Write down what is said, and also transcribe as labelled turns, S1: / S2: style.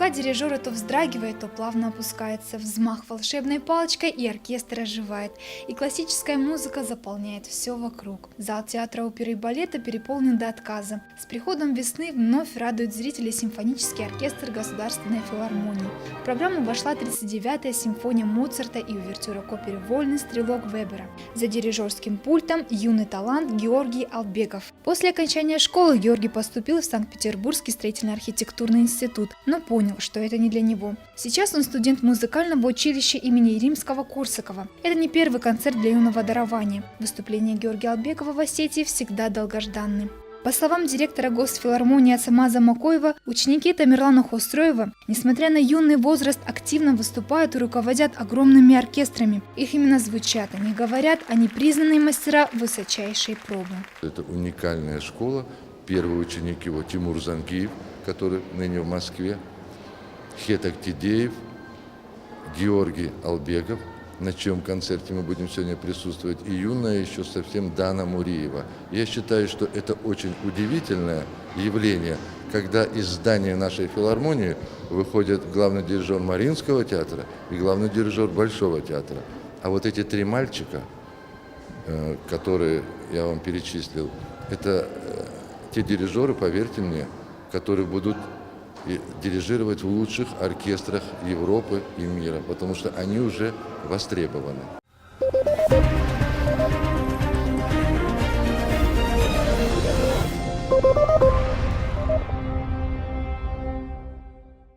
S1: Рука дирижера то вздрагивает, то плавно опускается, взмах волшебной палочкой, и оркестр оживает, и классическая музыка заполняет все вокруг. Зал театра оперы и балета переполнен до отказа. С приходом весны вновь радует зрителей симфонический оркестр Государственной филармонии. В программу вошла 39-я симфония Моцарта и увертюра к опере «Вольный стрелок» Вебера. За дирижерским пультом юный талант Георгий Албегов. После окончания школы Георгий поступил в Санкт-Петербургский строительно-архитектурный институт, но понял, что это не для него. Сейчас он студент музыкального училища имени Римского-Корсакова. Это не первый концерт для юного дарования. Выступления Георгия Албегова в Осетии всегда долгожданны. По словам директора Госфилармонии Ацамаза Макоева, ученики Тамерлана Хосроева, несмотря на юный возраст, активно выступают и руководят огромными оркестрами. Их именно звучат, они говорят, они признанные мастера высочайшей пробы.
S2: Это уникальная школа. Первый ученик его Тимур Зангиев, который ныне в Москве, Хетак Тидеев, Георгий Албегов, на чьем концерте мы будем сегодня присутствовать, и юная еще совсем Дана Муриева. Я считаю, что это очень удивительное явление, когда из здания нашей филармонии выходит главный дирижер Мариинского театра и главный дирижер Большого театра. А вот эти три мальчика, которые я вам перечислил, это те дирижеры, поверьте мне, которые будут дирижировать в лучших оркестрах Европы и мира, потому что они уже востребованы.